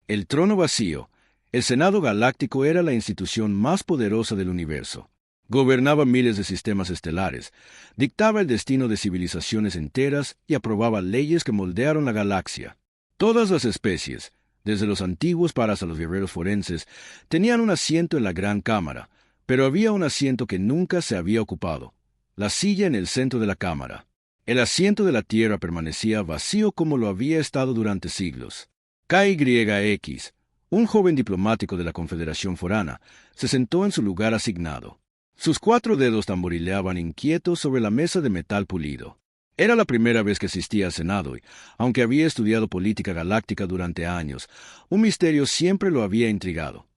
El trono vacío. El Senado Galáctico era la institución más poderosa del universo. Gobernaba miles de sistemas estelares, dictaba el destino de civilizaciones enteras y aprobaba leyes que moldearon la galaxia. Todas las especies, desde los antiguos para hasta los guerreros forenses, tenían un asiento en la Gran Cámara, pero había un asiento que nunca se había ocupado: la silla en el centro de la Cámara. El asiento de la Tierra permanecía vacío como lo había estado durante siglos. KYX, un joven diplomático de la Confederación Forana, se sentó en su lugar asignado. Sus 4 dedos tamborileaban inquietos sobre la mesa de metal pulido. Era la primera vez que asistía al Senado y, aunque había estudiado política galáctica durante años, un misterio siempre lo había intrigado.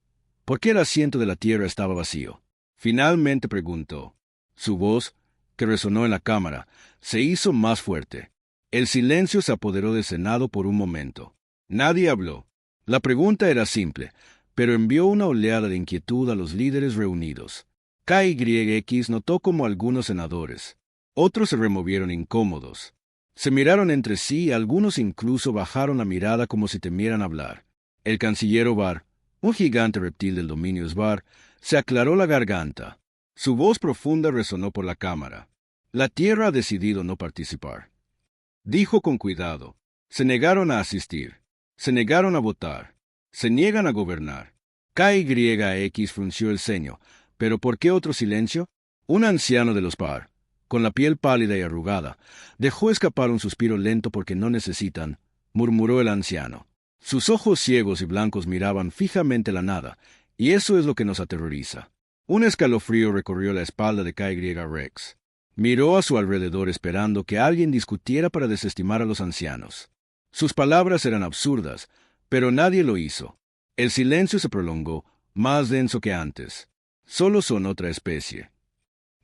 ¿Por qué el asiento de la Tierra estaba vacío? Finalmente preguntó. Su voz, que resonó en la cámara, se hizo más fuerte. El silencio se apoderó del Senado por un momento. Nadie habló. La pregunta era simple, pero envió una oleada de inquietud a los líderes reunidos. KYX notó como algunos senadores. Otros se removieron incómodos. Se miraron entre sí y algunos incluso bajaron la mirada como si temieran hablar. El canciller Ovar, un gigante reptil del dominio Svar, se aclaró la garganta. Su voz profunda resonó por la cámara. La Tierra ha decidido no participar. Dijo con cuidado. Se negaron a asistir. Se negaron a votar. Se niegan a gobernar. KYX frunció el ceño. ¿Pero por qué otro silencio? Un anciano de los Par, con la piel pálida y arrugada, dejó escapar un suspiro lento. Porque no necesitan, murmuró el anciano. Sus ojos ciegos y blancos miraban fijamente la nada, y eso es lo que nos aterroriza. Un escalofrío recorrió la espalda de KYX. Miró a su alrededor esperando que alguien discutiera para desestimar a los ancianos. Sus palabras eran absurdas, pero nadie lo hizo. El silencio se prolongó, más denso que antes. Solo son otra especie.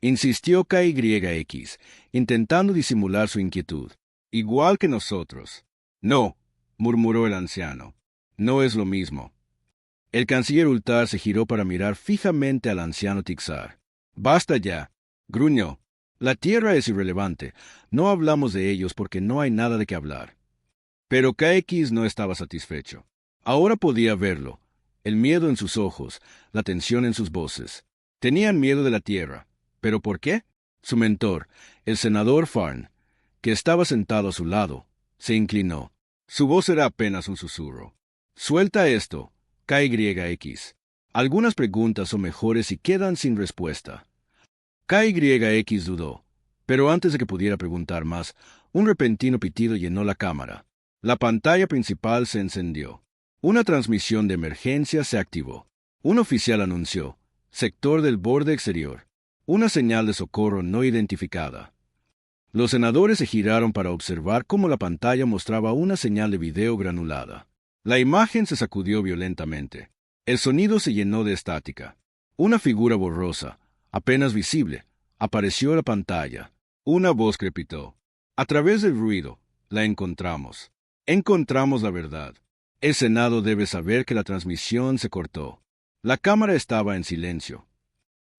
Insistió KYX, intentando disimular su inquietud. Igual que nosotros. No, murmuró el anciano. No es lo mismo. El canciller Ultar se giró para mirar fijamente al anciano Tixar. Basta ya, gruñó. La Tierra es irrelevante. No hablamos de ellos porque no hay nada de qué hablar. Pero KX no estaba satisfecho. Ahora podía verlo. El miedo en sus ojos, la tensión en sus voces. Tenían miedo de la Tierra. ¿Pero por qué? Su mentor, el senador Farn, que estaba sentado a su lado, se inclinó. Su voz era apenas un susurro. Suelta esto, KYX. Algunas preguntas son mejores y quedan sin respuesta. KYX dudó, pero antes de que pudiera preguntar más, un repentino pitido llenó la cámara. La pantalla principal se encendió. Una transmisión de emergencia se activó. Un oficial anunció: sector del borde exterior. Una señal de socorro no identificada. Los senadores se giraron para observar cómo la pantalla mostraba una señal de video granulada. La imagen se sacudió violentamente. El sonido se llenó de estática. Una figura borrosa, apenas visible, apareció en la pantalla. Una voz crepitó. A través del ruido, la encontramos. Encontramos la verdad. El Senado debe saber que la transmisión se cortó. La cámara estaba en silencio.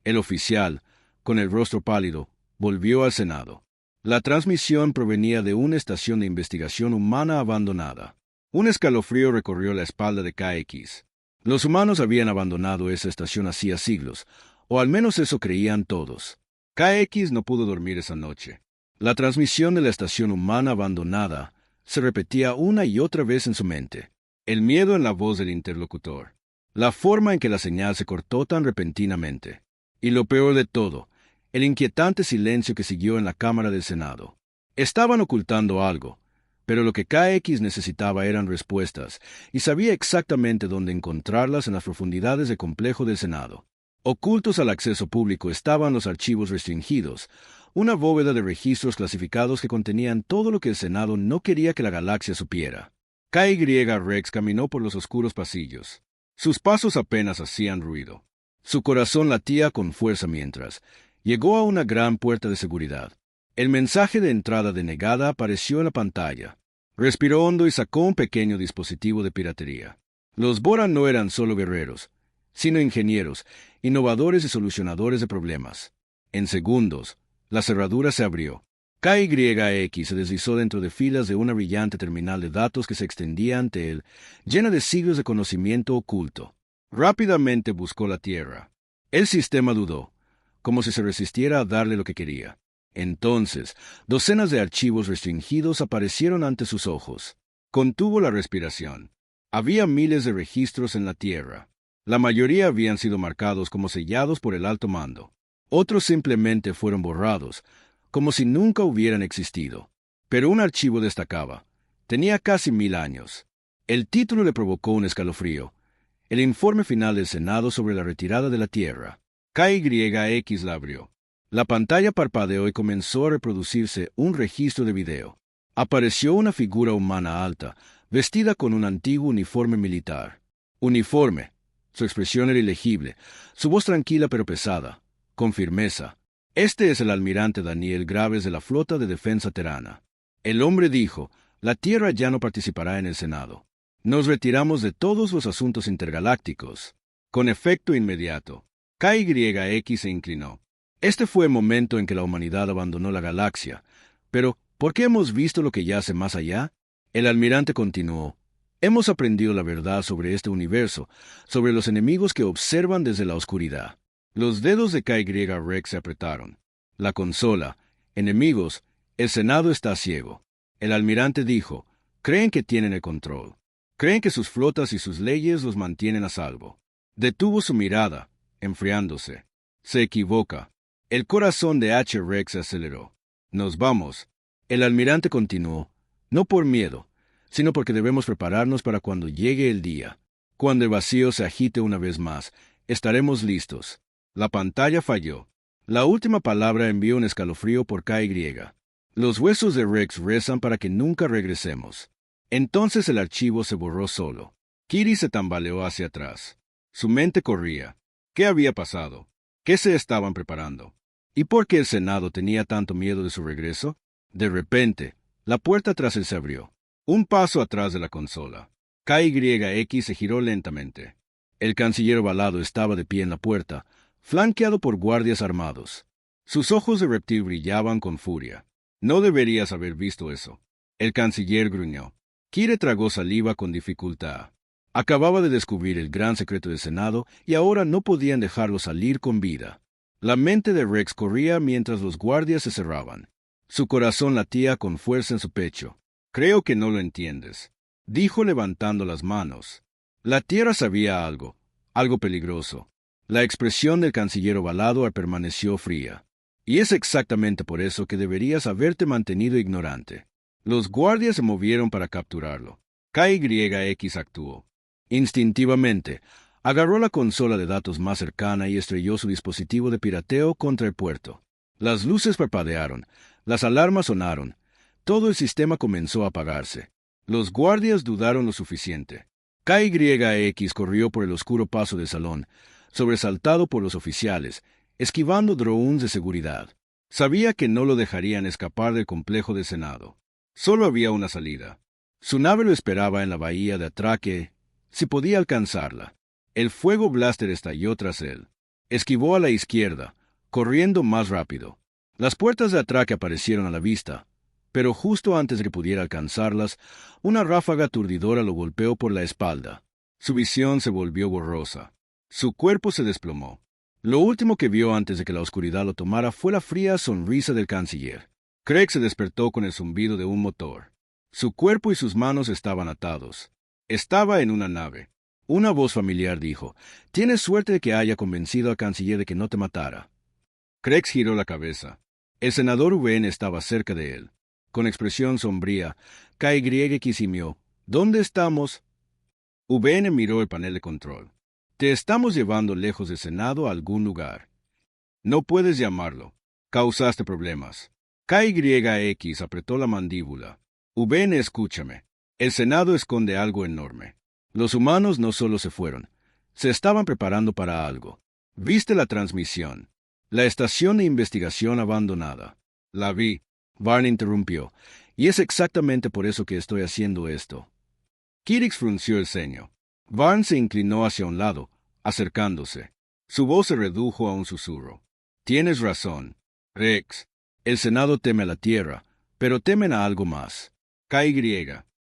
El oficial, con el rostro pálido, volvió al Senado. La transmisión provenía de una estación de investigación humana abandonada. Un escalofrío recorrió la espalda de KX. Los humanos habían abandonado esa estación hacía siglos, o al menos eso creían todos. KX no pudo dormir esa noche. La transmisión de la estación humana abandonada se repetía una y otra vez en su mente. El miedo en la voz del interlocutor. La forma en que la señal se cortó tan repentinamente. Y lo peor de todo, el inquietante silencio que siguió en la Cámara del Senado. Estaban ocultando algo, pero lo que KX necesitaba eran respuestas, y sabía exactamente dónde encontrarlas en las profundidades del complejo del Senado. Ocultos al acceso público estaban los archivos restringidos, una bóveda de registros clasificados que contenían todo lo que el Senado no quería que la galaxia supiera. KYX caminó por los oscuros pasillos. Sus pasos apenas hacían ruido. Su corazón latía con fuerza mientras llegó a una gran puerta de seguridad. El mensaje de entrada denegada apareció en la pantalla. Respiró hondo y sacó un pequeño dispositivo de piratería. Los Boran no eran solo guerreros, sino ingenieros, innovadores y solucionadores de problemas. En segundos, la cerradura se abrió. KYX se deslizó dentro de filas de una brillante terminal de datos que se extendía ante él, llena de siglos de conocimiento oculto. Rápidamente buscó la Tierra. El sistema dudó, como si se resistiera a darle lo que quería. Entonces, docenas de archivos restringidos aparecieron ante sus ojos. Contuvo la respiración. Había miles de registros en la Tierra. La mayoría habían sido marcados como sellados por el alto mando. Otros simplemente fueron borrados, como si nunca hubieran existido. Pero un archivo destacaba. Tenía casi 1000 años. El título le provocó un escalofrío. El informe final del Senado sobre la retirada de la Tierra. KYX la abrió. La pantalla parpadeó y comenzó a reproducirse un registro de video. Apareció una figura humana alta, vestida con un antiguo uniforme militar. Uniforme. Su expresión era ilegible, su voz tranquila pero pesada, con firmeza. Este es el almirante Daniel Graves de la Flota de Defensa Terrana. El hombre dijo, la Tierra ya no participará en el Senado. Nos retiramos de todos los asuntos intergalácticos. Con efecto inmediato, KYX se inclinó. Este fue el momento en que la humanidad abandonó la galaxia. Pero, ¿por qué hemos visto lo que yace más allá? El almirante continuó. Hemos aprendido la verdad sobre este universo, sobre los enemigos que observan desde la oscuridad. Los dedos de KYX se apretaron. La consola. Enemigos. El Senado está ciego. El almirante dijo, creen que tienen el control. Creen que sus flotas y sus leyes los mantienen a salvo. Detuvo su mirada, enfriándose. Se equivoca. El corazón de HRX se aceleró. Nos vamos. El almirante continuó, no por miedo, sino porque debemos prepararnos para cuando llegue el día. Cuando el vacío se agite una vez más, estaremos listos. La pantalla falló. La última palabra envió un escalofrío por KY. Los huesos de Rex rezan para que nunca regresemos. Entonces el archivo se borró solo. Kiri se tambaleó hacia atrás. Su mente corría. ¿Qué había pasado? ¿Qué se estaban preparando? ¿Y por qué el Senado tenía tanto miedo de su regreso? De repente, la puerta tras él se abrió. Un paso atrás de la consola. KYX se giró lentamente. El canciller ovalado estaba de pie en la puerta, flanqueado por guardias armados. Sus ojos de reptil brillaban con furia. No deberías haber visto eso. El canciller gruñó. Kire tragó saliva con dificultad. Acababa de descubrir el gran secreto del Senado y ahora no podían dejarlo salir con vida. La mente de Rex corría mientras los guardias se cerraban. Su corazón latía con fuerza en su pecho. Creo que no lo entiendes, dijo levantando las manos. La Tierra sabía algo peligroso. La expresión del canciller ovalado permaneció fría. Y es exactamente por eso que deberías haberte mantenido ignorante. Los guardias se movieron para capturarlo. KYX actuó. Instintivamente, agarró la consola de datos más cercana y estrelló su dispositivo de pirateo contra el puerto. Las luces parpadearon, las alarmas sonaron. Todo el sistema comenzó a apagarse. Los guardias dudaron lo suficiente. KYX corrió por el oscuro paso del salón, sobresaltado por los oficiales, esquivando drones de seguridad. Sabía que no lo dejarían escapar del complejo del Senado. Solo había una salida. Su nave lo esperaba en la bahía de atraque, si podía alcanzarla. El fuego blaster estalló tras él. Esquivó a la izquierda, corriendo más rápido. Las puertas de atraque aparecieron a la vista, pero justo antes de que pudiera alcanzarlas, una ráfaga aturdidora lo golpeó por la espalda. Su visión se volvió borrosa. Su cuerpo se desplomó. Lo último que vio antes de que la oscuridad lo tomara fue la fría sonrisa del canciller. Craig se despertó con el zumbido de un motor. Su cuerpo y sus manos estaban atados. Estaba en una nave. Una voz familiar dijo, «Tienes suerte de que haya convencido al canciller de que no te matara». Craig giró la cabeza. El senador VN estaba cerca de él. Con expresión sombría, KYX gimió, «¿Dónde estamos?» VN miró el panel de control. «Te estamos llevando lejos del Senado a algún lugar. No puedes llamarlo. Causaste problemas». KYX apretó la mandíbula. «VN, escúchame. El Senado esconde algo enorme. Los humanos no solo se fueron, se estaban preparando para algo. ¿Viste la transmisión? La estación de investigación abandonada». «La vi», Varn interrumpió, «y es exactamente por eso que estoy haciendo esto». Kirix frunció el ceño. Varn se inclinó hacia un lado, acercándose. Su voz se redujo a un susurro. «Tienes razón, Rex. El Senado teme a la Tierra, pero temen a algo más. KY.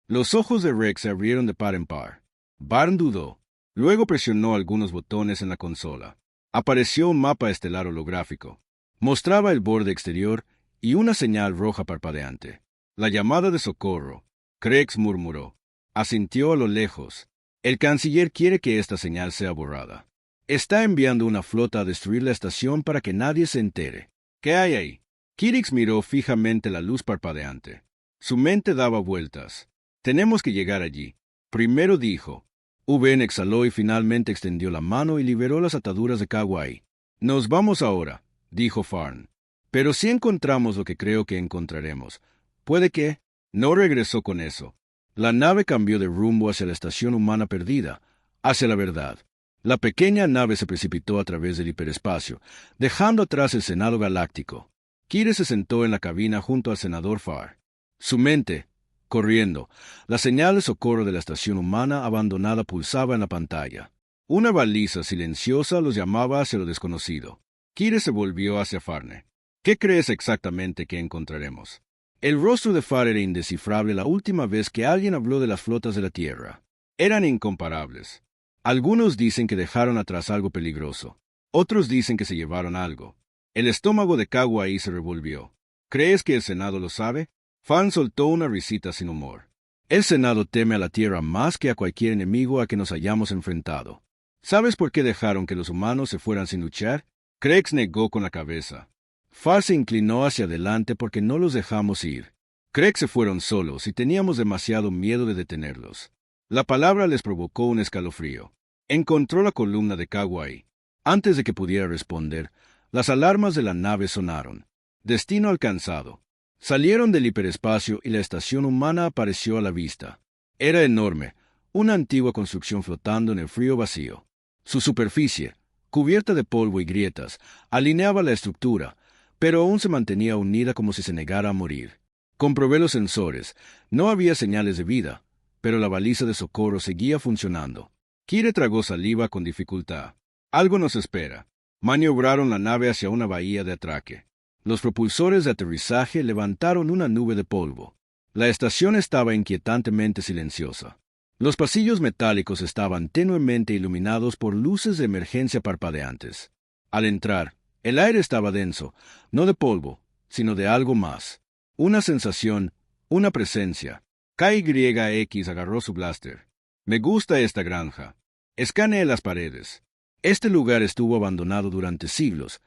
Los ojos de Rex se abrieron de par en par. Barn dudó. Luego presionó algunos botones en la consola. Apareció un mapa estelar holográfico. Mostraba el borde exterior y una señal roja parpadeante. La llamada de socorro. Rex murmuró. Asintió a lo lejos. El canciller quiere que esta señal sea borrada. Está enviando una flota a destruir la estación para que nadie se entere. ¿Qué hay ahí? Kirix miró fijamente la luz parpadeante. Su mente daba vueltas. Tenemos que llegar allí. Primero dijo. VN exhaló y finalmente extendió la mano y liberó las ataduras de Kawai. Nos vamos ahora, dijo Farn. Pero si encontramos lo que creo que encontraremos, puede que... No regresó con eso. La nave cambió de rumbo hacia la estación humana perdida, hacia la verdad. La pequeña nave se precipitó a través del hiperespacio, dejando atrás el Senado Galáctico. Kire se sentó en la cabina junto al senador Farr. Su mente, corriendo, la señal de socorro de la estación humana abandonada pulsaba en la pantalla. Una baliza silenciosa los llamaba hacia lo desconocido. Kire se volvió hacia Farne. ¿Qué crees exactamente que encontraremos? El rostro de Farr era indescifrable la última vez que alguien habló de las flotas de la Tierra. Eran incomparables. Algunos dicen que dejaron atrás algo peligroso. Otros dicen que se llevaron algo. El estómago de Kawai se revolvió. ¿Crees que el Senado lo sabe? Fan soltó una risita sin humor. El Senado teme a la Tierra más que a cualquier enemigo a que nos hayamos enfrentado. ¿Sabes por qué dejaron que los humanos se fueran sin luchar? Krex negó con la cabeza. Farr se inclinó hacia adelante porque no los dejamos ir. Krex se fueron solos y teníamos demasiado miedo de detenerlos. La palabra les provocó un escalofrío. Encontró la columna de Kawai. Antes de que pudiera responder, las alarmas de la nave sonaron. Destino alcanzado. Salieron del hiperespacio y la estación humana apareció a la vista. Era enorme, una antigua construcción flotando en el frío vacío. Su superficie, cubierta de polvo y grietas, alineaba la estructura, pero aún se mantenía unida como si se negara a morir. Comprobé los sensores. No había señales de vida, pero la baliza de socorro seguía funcionando. Kire tragó saliva con dificultad. Algo nos espera. Maniobraron la nave hacia una bahía de atraque. Los propulsores de aterrizaje levantaron una nube de polvo. La estación estaba inquietantemente silenciosa. Los pasillos metálicos estaban tenuemente iluminados por luces de emergencia parpadeantes. Al entrar, el aire estaba denso, no de polvo, sino de algo más. Una sensación, una presencia. KYX agarró su blaster. Me gusta esta granja. Escaneé las paredes. Este lugar estuvo abandonado durante siglos,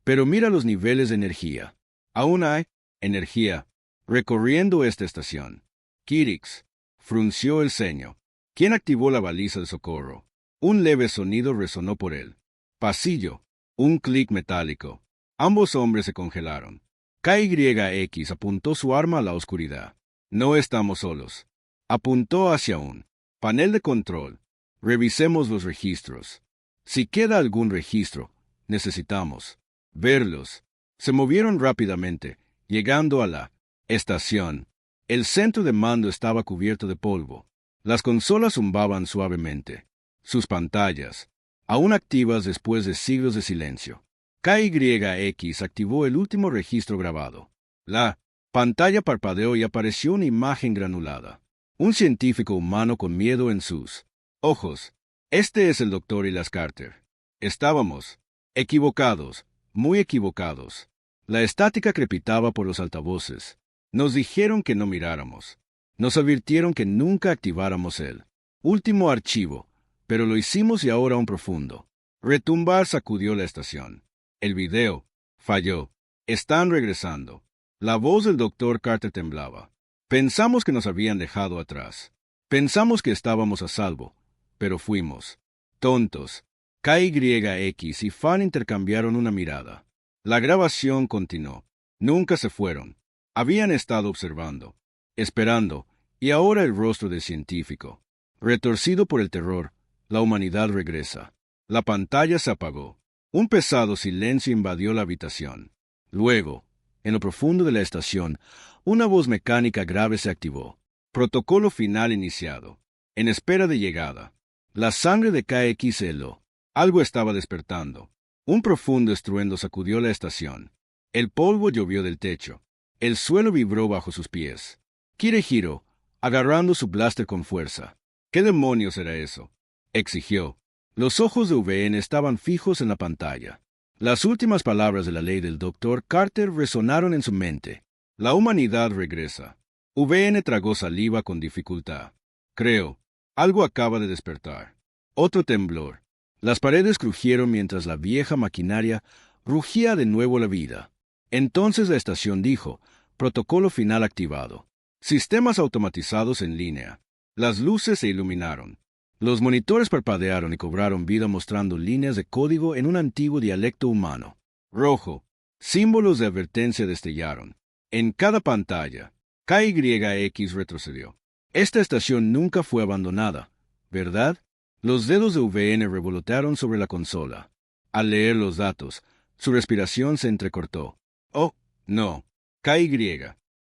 pero mira los niveles de energía. Aún hay energía recorriendo esta estación. Kirix frunció el ceño. ¿Quién activó la baliza de socorro? Un leve sonido resonó por él. Pasillo. Un clic metálico. Ambos hombres se congelaron. KYX apuntó su arma a la oscuridad. No estamos solos. Apuntó hacia un panel de control. Revisemos los registros. Si queda algún registro, necesitamos verlos. Se movieron rápidamente, llegando a la estación. El centro de mando estaba cubierto de polvo. Las consolas zumbaban suavemente. Sus pantallas, aún activas después de siglos de silencio. KYX activó el último registro grabado. La pantalla parpadeó y apareció una imagen granulada. Un científico humano con miedo en sus ojos. Este es el Dr. Ilas Carter. Estábamos equivocados, muy equivocados. La estática crepitaba por los altavoces. Nos dijeron que no miráramos. Nos advirtieron que nunca activáramos el último archivo, pero lo hicimos y ahora un profundo retumbar sacudió la estación. El video falló. Están regresando. La voz del Dr. Carter temblaba. Pensamos que nos habían dejado atrás. Pensamos que estábamos a salvo, pero fuimos tontos. KYX y Fan intercambiaron una mirada. La grabación continuó. Nunca se fueron. Habían estado observando, esperando, y ahora el rostro del científico. Retorcido por el terror, la humanidad regresa. La pantalla se apagó. Un pesado silencio invadió la habitación. Luego, en lo profundo de la estación, una voz mecánica grave se activó. Protocolo final iniciado. En espera de llegada. La sangre de KX se heló. Algo estaba despertando. Un profundo estruendo sacudió la estación. El polvo llovió del techo. El suelo vibró bajo sus pies. Kire giró, agarrando su blaster con fuerza. ¿Qué demonios era eso?, exigió. Los ojos de VN estaban fijos en la pantalla. Las últimas palabras de la ley del Dr. Carter resonaron en su mente. La humanidad regresa. VN tragó saliva con dificultad. Creo, algo acaba de despertar. Otro temblor. Las paredes crujieron mientras la vieja maquinaria rugía de nuevo la vida. Entonces la estación dijo, protocolo final activado. Sistemas automatizados en línea. Las luces se iluminaron. Los monitores parpadearon y cobraron vida mostrando líneas de código en un antiguo dialecto humano. Rojo. Símbolos de advertencia destellaron. En cada pantalla, KYX retrocedió. Esta estación nunca fue abandonada, ¿verdad? Los dedos de VN revolotearon sobre la consola. Al leer los datos, su respiración se entrecortó. Oh, no. KY.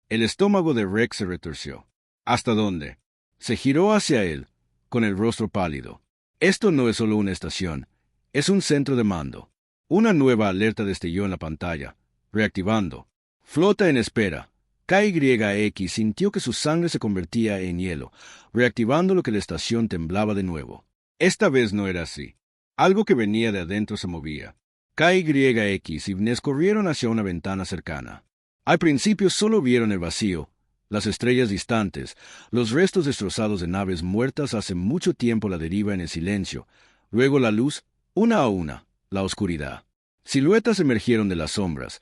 El estómago de Rex se retorció. ¿Hasta dónde? Se giró hacia él, con el rostro pálido. Esto no es solo una estación, es un centro de mando. Una nueva alerta destelló en la pantalla, reactivando. Flota en espera. KYX sintió que su sangre se convertía en hielo, reactivando lo que la estación temblaba de nuevo. Esta vez no era así. Algo que venía de adentro se movía. KYX y Vnes corrieron hacia una ventana cercana. Al principio solo vieron el vacío, las estrellas distantes, los restos destrozados de naves muertas hace mucho tiempo a la deriva en el silencio, luego la luz, una a una, la oscuridad. Siluetas emergieron de las sombras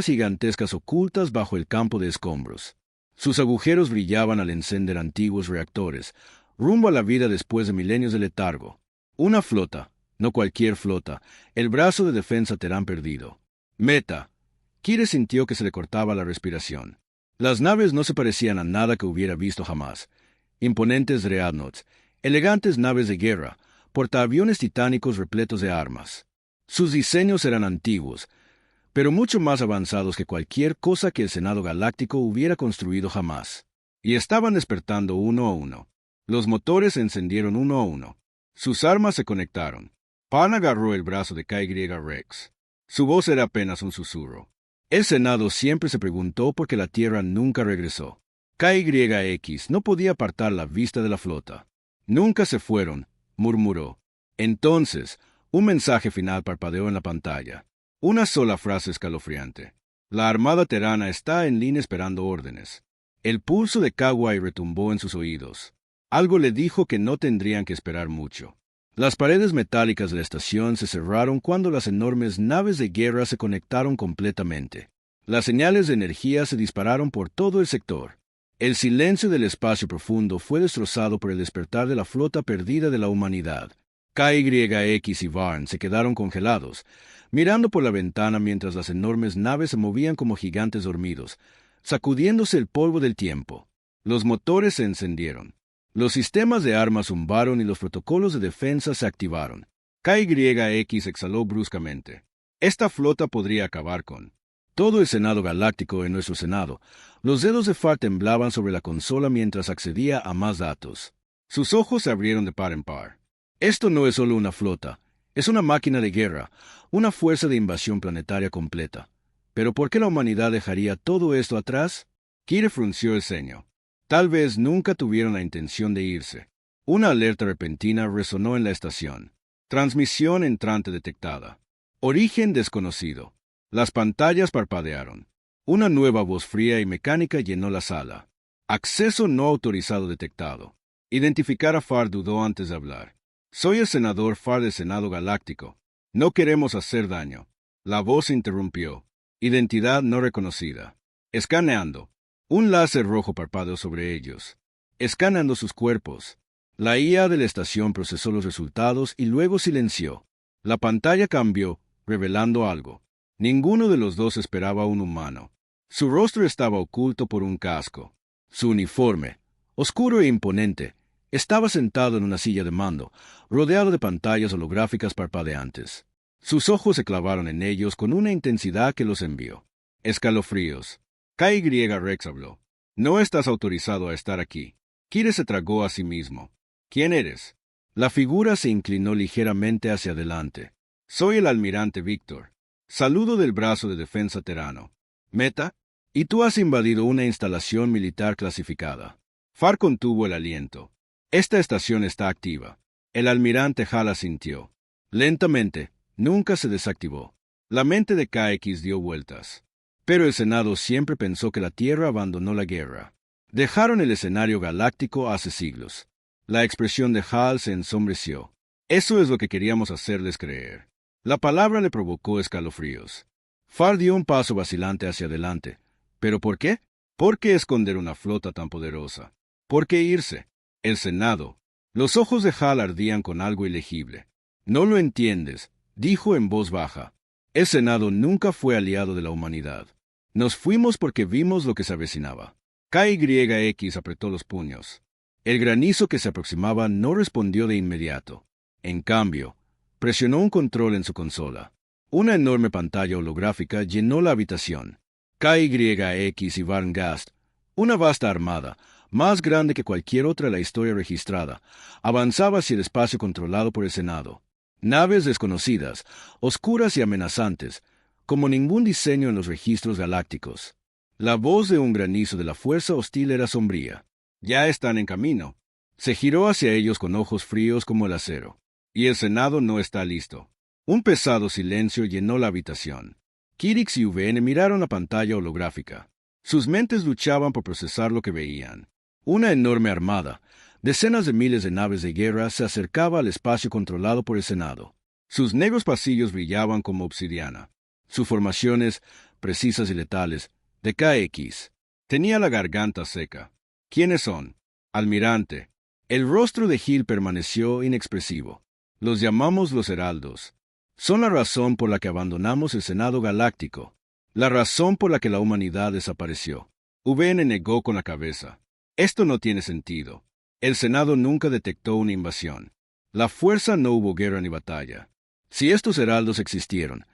gigantescas ocultas bajo el campo de escombros. Sus agujeros brillaban al encender antiguos reactores, rumbo a la vida después de milenios de letargo. Una flota, no cualquier flota, el brazo de defensa Terán perdido. Meta. Kire sintió que se le cortaba la respiración. Las naves no se parecían a nada que hubiera visto jamás. Imponentes dreadnoughts, elegantes naves de guerra, portaaviones titánicos repletos de armas. Sus diseños eran antiguos, pero mucho más avanzados que cualquier cosa que el Senado Galáctico hubiera construido jamás. Y estaban despertando uno a uno. Los motores se encendieron uno a uno. Sus armas se conectaron. Pan agarró el brazo de KY-Rex. Su voz era apenas un susurro. El Senado siempre se preguntó por qué la Tierra nunca regresó. KYX no podía apartar la vista de la flota. Nunca se fueron, murmuró. Entonces, un mensaje final parpadeó en la pantalla. Una sola frase escalofriante. La armada terana está en línea esperando órdenes. El pulso de Kawai retumbó en sus oídos. Algo le dijo que no tendrían que esperar mucho. Las paredes metálicas de la estación se cerraron cuando las enormes naves de guerra se conectaron completamente. Las señales de energía se dispararon por todo el sector. El silencio del espacio profundo fue destrozado por el despertar de la flota perdida de la humanidad. KYX y Varn se quedaron congelados, mirando por la ventana mientras las enormes naves se movían como gigantes dormidos, sacudiéndose el polvo del tiempo. Los motores se encendieron. Los sistemas de armas zumbaron y los protocolos de defensa se activaron. KYX exhaló bruscamente. Esta flota podría acabar con todo el Senado Galáctico en nuestro Senado. Los dedos de Far temblaban sobre la consola mientras accedía a más datos. Sus ojos se abrieron de par en par. Esto no es solo una flota, es una máquina de guerra, una fuerza de invasión planetaria completa. ¿Pero por qué la humanidad dejaría todo esto atrás? Kire frunció el ceño. Tal vez nunca tuvieron la intención de irse. Una alerta repentina resonó en la estación. Transmisión entrante detectada. Origen desconocido. Las pantallas parpadearon. Una nueva voz fría y mecánica llenó la sala. Acceso no autorizado detectado. Identificar a Far dudó antes de hablar. Soy el senador Far del Senado Galáctico. No queremos hacer daño. La voz interrumpió. Identidad no reconocida. Escaneando. Un láser rojo parpadeó sobre ellos. Escaneando sus cuerpos. La IA de la estación procesó los resultados y luego silenció. La pantalla cambió, revelando algo. Ninguno de los dos esperaba un humano. Su rostro estaba oculto por un casco. Su uniforme, oscuro e imponente, estaba sentado en una silla de mando, rodeado de pantallas holográficas parpadeantes. Sus ojos se clavaron en ellos con una intensidad que los envió. Escalofríos. KY-Rex habló. No estás autorizado a estar aquí. Kire se tragó a sí mismo. ¿Quién eres? La figura se inclinó ligeramente hacia adelante. Soy el almirante Víctor. Saludo del brazo de defensa terano. Meta, y tú has invadido una instalación militar clasificada. Far contuvo el aliento. Esta estación está activa. El almirante Hall asintió. Lentamente, nunca se desactivó. La mente de KX dio vueltas. Pero el Senado siempre pensó que la Tierra abandonó la guerra. Dejaron el escenario galáctico hace siglos. La expresión de Hall se ensombreció. Eso es lo que queríamos hacerles creer. La palabra le provocó escalofríos. Far dio un paso vacilante hacia adelante. ¿Pero por qué? ¿Por qué esconder una flota tan poderosa? ¿Por qué irse? El Senado. Los ojos de Hall ardían con algo ilegible. No lo entiendes, dijo en voz baja. El Senado nunca fue aliado de la humanidad. Nos fuimos porque vimos lo que se avecinaba. KYX apretó los puños. El granizo que se aproximaba no respondió de inmediato. En cambio, presionó un control en su consola. Una enorme pantalla holográfica llenó la habitación. KYX y Varngast, una vasta armada, más grande que cualquier otra de la historia registrada, avanzaba hacia el espacio controlado por el Senado. Naves desconocidas, oscuras y amenazantes, como ningún diseño en los registros galácticos. La voz de un granizo de la fuerza hostil era sombría. Ya están en camino. Se giró hacia ellos con ojos fríos como el acero. Y el Senado no está listo. Un pesado silencio llenó la habitación. Kirix y VN miraron la pantalla holográfica. Sus mentes luchaban por procesar lo que veían. Una enorme armada, decenas de miles de naves de guerra se acercaba al espacio controlado por el Senado. Sus negros pasillos brillaban como obsidiana. Sus formaciones, precisas y letales, de KX. Tenía la garganta seca. ¿Quiénes son? Almirante. El rostro de Hill permaneció inexpresivo. Los llamamos los Heraldos. Son la razón por la que abandonamos el Senado Galáctico. La razón por la que la humanidad desapareció. VN negó con la cabeza. Esto no tiene sentido. El Senado nunca detectó una invasión. La fuerza no hubo guerra ni batalla. Si estos heraldos existieron,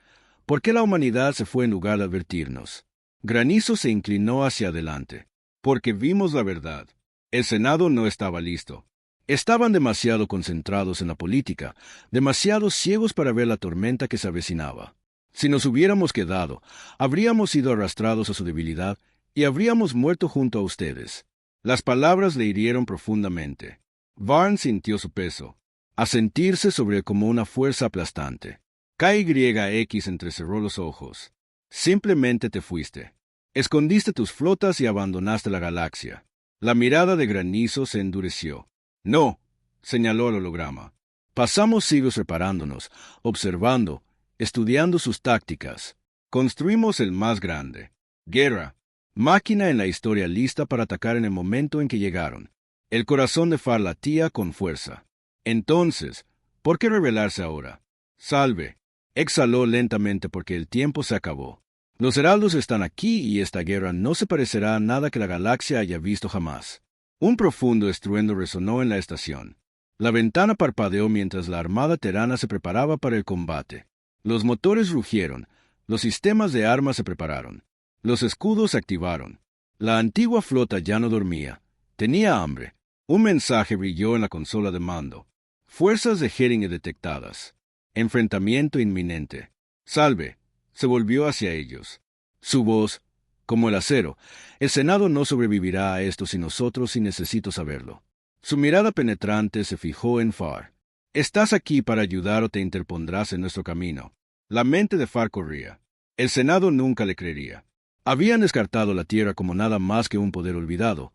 ¿por qué la humanidad se fue en lugar de advertirnos? Granizo se inclinó hacia adelante. Porque vimos la verdad. El Senado no estaba listo. Estaban demasiado concentrados en la política, demasiado ciegos para ver la tormenta que se avecinaba. Si nos hubiéramos quedado, habríamos sido arrastrados a su debilidad y habríamos muerto junto a ustedes. Las palabras le hirieron profundamente. Varn sintió su peso, a sentirse sobre él como una fuerza aplastante. KYX entrecerró los ojos. Simplemente te fuiste. Escondiste tus flotas y abandonaste la galaxia. La mirada de Granizo se endureció. No, señaló el holograma. Pasamos siglos reparándonos, observando, estudiando sus tácticas. Construimos el más grande. Guerra. Máquina en la historia lista para atacar en el momento en que llegaron. El corazón de Far latía con fuerza. Entonces, ¿por qué rebelarse ahora? Salve. Exhaló lentamente porque el tiempo se acabó. Los heraldos están aquí y esta guerra no se parecerá a nada que la galaxia haya visto jamás. Un profundo estruendo resonó en la estación. La ventana parpadeó mientras la armada terana se preparaba para el combate. Los motores rugieron, los sistemas de armas se prepararon. Los escudos se activaron. La antigua flota ya no dormía. Tenía hambre. Un mensaje brilló en la consola de mando. Fuerzas de Hering detectadas. Enfrentamiento inminente. Salve. Se volvió hacia ellos. Su voz, como el acero. El Senado no sobrevivirá a esto sin nosotros y necesito saberlo. Su mirada penetrante se fijó en Far. ¿Estás aquí para ayudar o te interpondrás en nuestro camino? La mente de Far corría. El Senado nunca le creería. Habían descartado la Tierra como nada más que un poder olvidado.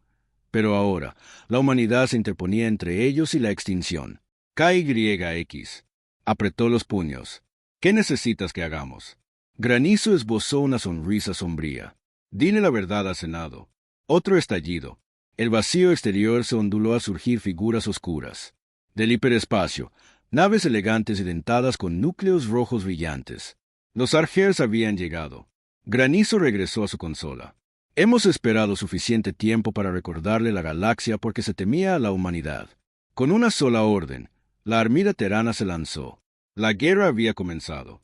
Pero ahora, la humanidad se interponía entre ellos y la extinción. KYX. Apretó los puños. ¿Qué necesitas que hagamos? Granizo esbozó una sonrisa sombría. Dile la verdad al Senado. Otro estallido. El vacío exterior se onduló a surgir figuras oscuras. Del hiperespacio, naves elegantes y dentadas con núcleos rojos brillantes. Los Argers habían llegado. Granizo regresó a su consola. Hemos esperado suficiente tiempo para recordarle la galaxia porque se temía a la humanidad. Con una sola orden, la armada terana se lanzó. La guerra había comenzado.